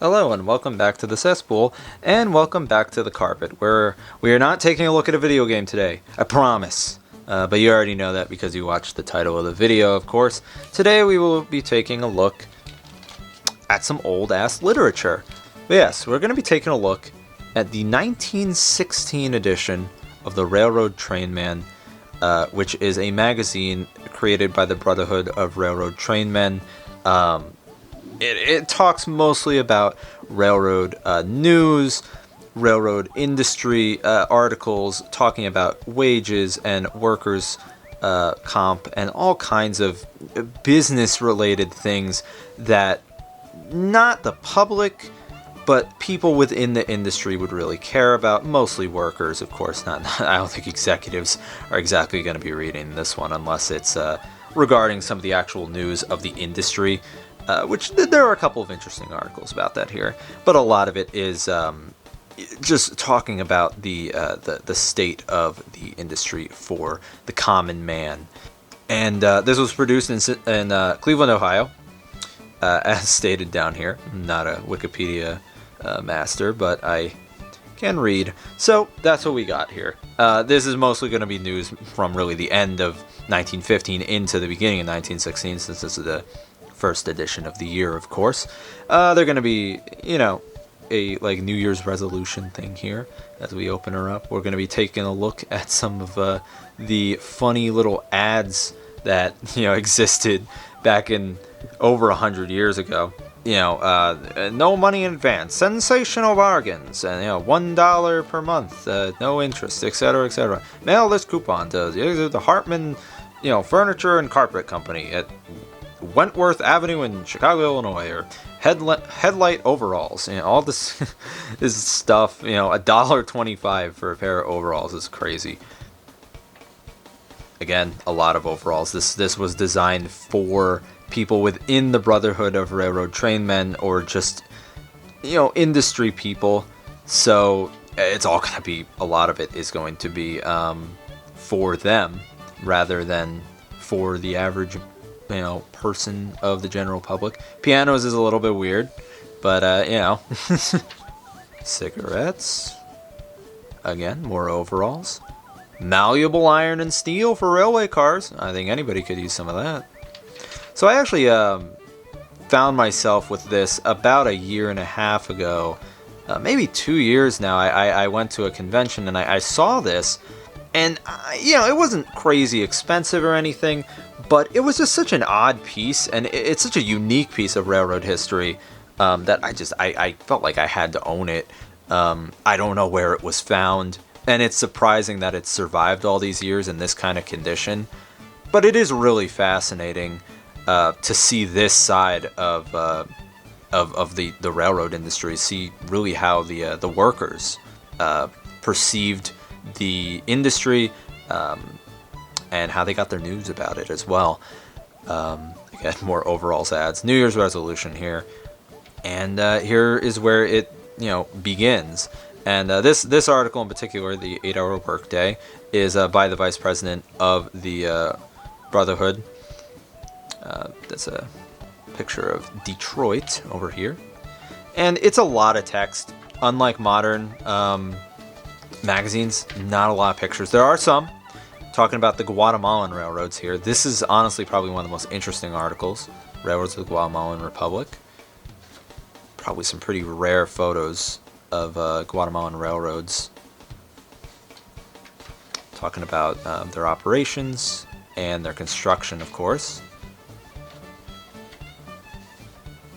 Hello and welcome back to the cesspool, and welcome back to the carpet, where we are not taking a look at a video game today. I promise. But you already know that because you watched the title of the video, of course. Today we will be taking a look at some old-ass literature. But yes, we're going to be taking a look at the 1916 edition of the Railroad Trainman, which is a magazine created by the Brotherhood of Railroad Trainmen. It talks mostly about railroad news, railroad industry articles, talking about wages and workers' comp and all kinds of business-related things that not the public, but people within the industry would really care about. Mostly workers, of course. Not. I don't think executives are exactly going to be reading this one unless it's regarding some of the actual news of the industry. Which there are a couple of interesting articles about that here, but a lot of it is just talking about the state of the industry for the common man. And this was produced in Cleveland, Ohio, as stated down here. I'm not a Wikipedia master, but I can read. So that's what we got here. This is mostly going to be news from really the end of 1915 into the beginning of 1916, since this is the first edition of the year, of course. They're going to be, a New Year's resolution thing here as we open her up. We're going to be taking a look at some of the funny little ads that existed back in over 100 years ago. No money in advance, sensational bargains, and $1 per month, no interest, etc., etc. Mail this coupon to the Hartman, Furniture and Carpet Company at Wentworth Avenue in Chicago, Illinois, or headlight overalls. All this is stuff. $1.25 for a pair of overalls is crazy. Again, a lot of overalls. This was designed for people within the Brotherhood of Railroad Trainmen, or just industry people. So it's all going to be, a lot of it is going to be for them rather than for the average person of the general public. Pianos is a little bit weird, but cigarettes, again, more overalls, malleable iron and steel for railway cars. I think anybody could use some of that. So I actually found myself with this about a year and a half ago, maybe 2 years now. I went to a convention and I saw this, and it wasn't crazy expensive or anything, but it was just such an odd piece, and it's such a unique piece of railroad history that I felt like I had to own it. I don't know where it was found, and it's surprising that it's survived all these years in this kind of condition. But it is really fascinating to see this side of the railroad industry, see really how the workers perceived the industry, and how they got their news about it as well. Again, more overalls ads. New Year's resolution here. And here is where it begins. And this article in particular, the 8-hour workday, is by the vice president of the Brotherhood. That's a picture of Detroit over here. And it's a lot of text. Unlike modern magazines, not a lot of pictures. There are some talking about the Guatemalan railroads here. This is honestly probably one of the most interesting articles. Railroads of the Guatemalan Republic. Probably some pretty rare photos of Guatemalan railroads. Talking about their operations and their construction, of course.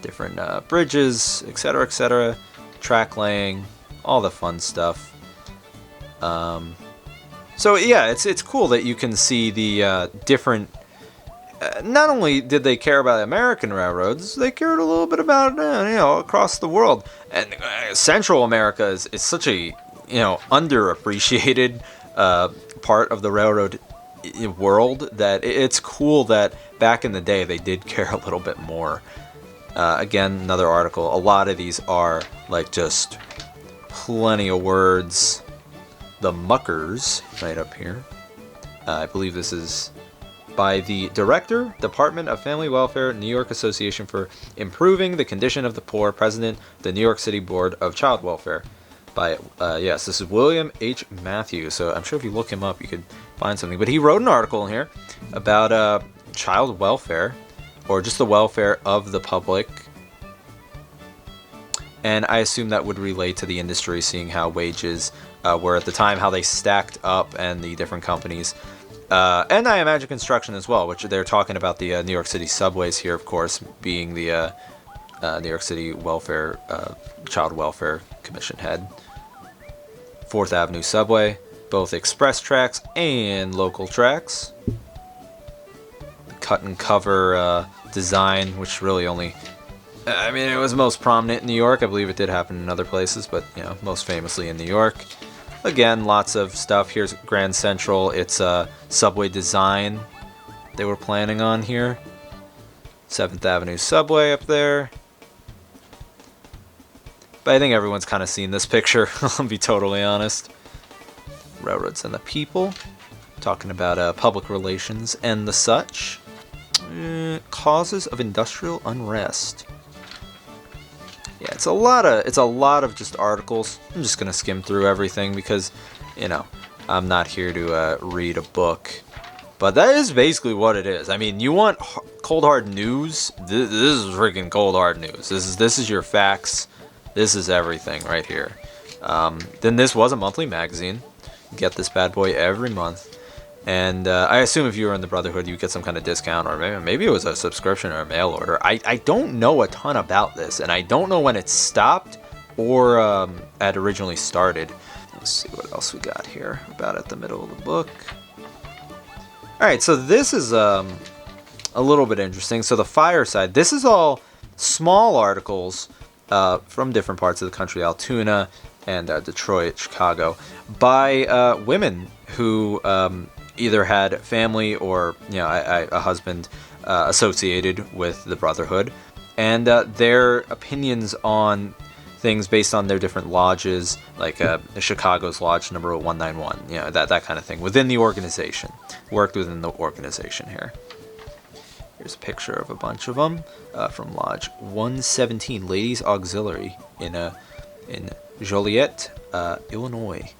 Different bridges, etc., etc. Track laying, all the fun stuff. So yeah, it's cool that you can see the different. Not only did they care about American railroads, they cared a little bit about across the world. And Central America is such a underappreciated part of the railroad world that it's cool that back in the day they did care a little bit more. Again, another article. A lot of these are just plenty of words. The Muckers, right up here. I believe this is by the Director, Department of Family Welfare, New York Association for Improving the Condition of the Poor, President, the New York City Board of Child Welfare. By, yes, this is William H. Matthews. So I'm sure if you look him up, you could find something. But he wrote an article in here about child welfare, or just the welfare of the public. And I assume that would relate to the industry, seeing how wages were at the time, how they stacked up, and the different companies. And I imagine construction as well, which they're talking about the New York City subways here, of course, being the New York City Welfare, Child Welfare Commission head. 4th Avenue subway, both express tracks and local tracks. The cut and cover design, which really only, I mean, it was most prominent in New York. I believe it did happen in other places, but, you know, most famously in New York. Again, lots of stuff. Here's Grand Central. It's a subway design they were planning on here. 7th Avenue subway up there. But I think everyone's kind of seen this picture, I'll be totally honest. Railroads and the People. Talking about public relations and the such. Causes of industrial unrest. Yeah, it's a lot of just articles. I'm just gonna skim through everything because, you know, I'm not here to read a book. But that is basically what it is. I mean, you want cold hard news? This is freaking cold hard news. This is your facts. This is everything right here. Then this was a monthly magazine. You get this bad boy every month. And I assume if you were in the Brotherhood, you get some kind of discount, or maybe it was a subscription or a mail order. I don't know a ton about this, and I don't know when it stopped or had originally started. Let's see what else we got here about at the middle of the book. All right, so this is a little bit interesting. So the fireside, this is all small articles from different parts of the country, Altoona and Detroit, Chicago, by women who either had family or, you know, a husband associated with the Brotherhood, and their opinions on things based on their different lodges, like Chicago's Lodge number 191, you know, that kind of thing, within the organization, worked within the organization here. Here's a picture of a bunch of them from Lodge 117, Ladies Auxiliary in Joliet, Illinois.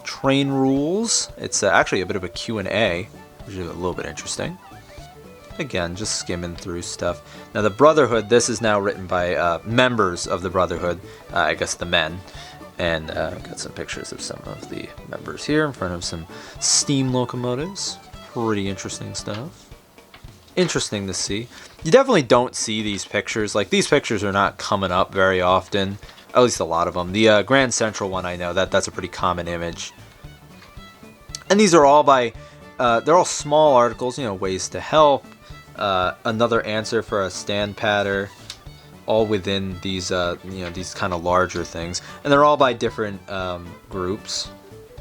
Train rules. It's actually a bit of a Q&A, which is a little bit interesting. Again, just skimming through stuff. Now, the Brotherhood, this is now written by members of the Brotherhood, I guess the men. And got some pictures of some of the members here in front of some steam locomotives. Pretty interesting stuff. Interesting to see. You definitely don't see these pictures. Like, these pictures are not coming up very often. At least a lot of them. The Grand Central one, I know, that's a pretty common image. And these are all by, they're all small articles, you know, ways to help, another answer for a stand patter, all within these, you know, these kind of larger things. And they're all by different groups.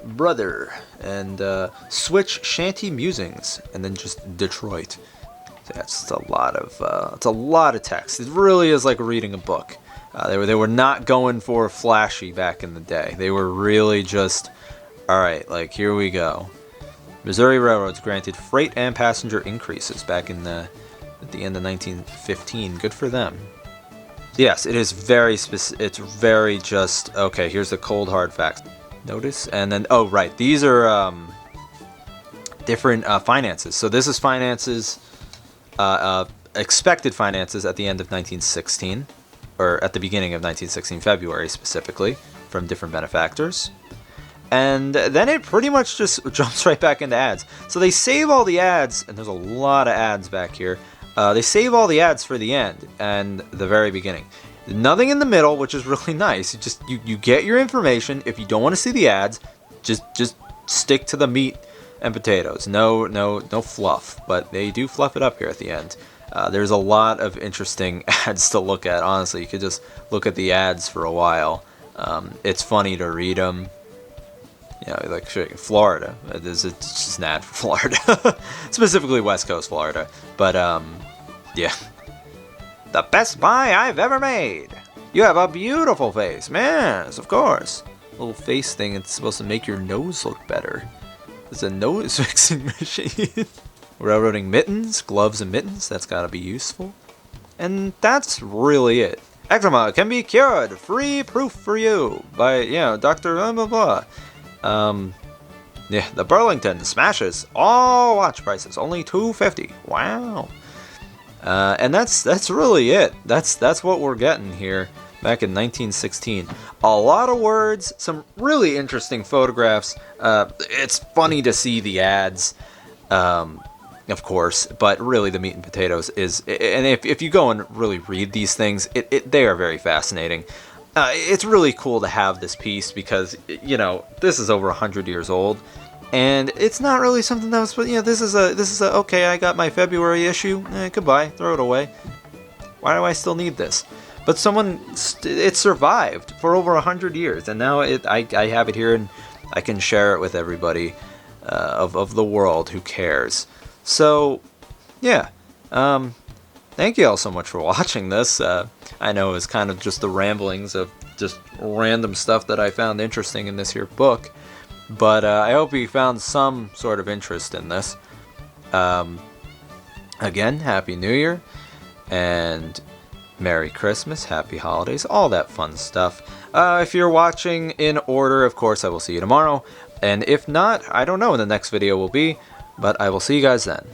Brother, and Switch Shanty Musings, and then just Detroit. That's a lot of, it's a lot of text. It really is like reading a book. They were not going for flashy back in the day. They were really just, all right, like, here we go. Missouri railroads granted freight and passenger increases back in at the end of 1915. Good for them. Yes, it is very specific. It's very just, okay, here's the cold hard facts. Notice, and then, oh, right, these are different finances. So this is finances, expected finances at the end of 1916. Or at the beginning of 1916, February specifically, from different benefactors. And then it pretty much just jumps right back into ads. So they save all the ads, and there's a lot of ads back here. They save all the ads for the end and the very beginning. Nothing in the middle, which is really nice. You get your information. If you don't want to see the ads, just stick to the meat and potatoes. No fluff, but they do fluff it up here at the end. There's a lot of interesting ads to look at. Honestly, you could just look at the ads for a while. It's funny to read them. You know, like Florida. It's just an ad for Florida, specifically West Coast Florida. But yeah, the best buy I've ever made. You have a beautiful face, yes, of course. Little face thing. It's supposed to make your nose look better. It's a nose fixing machine. Railroading mittens, gloves and mittens, that's gotta be useful. And that's really it. Eczema can be cured, free proof for you, by, Dr. blah blah blah. Yeah, the Burlington smashes all watch prices, only $250. Wow. And that's really it. That's what we're getting here back in 1916. A lot of words, some really interesting photographs. It's funny to see the ads, of course, but really the meat and potatoes is, and if you go and really read these things, they are very fascinating. It's really cool to have this piece because, this is over 100 years old. And it's not really something that was, this is a, okay, I got my February issue, goodbye, throw it away. Why do I still need this? But it survived for over 100 years, and now I have it here, and I can share it with everybody of the world who cares. So, yeah, thank you all so much for watching this. I know it was kind of just the ramblings of just random stuff that I found interesting in this here book. But I hope you found some sort of interest in this. Again, Happy New Year, and Merry Christmas, Happy Holidays, all that fun stuff. If you're watching in order, of course, I will see you tomorrow. And if not, I don't know when the next video will be, but I will see you guys then.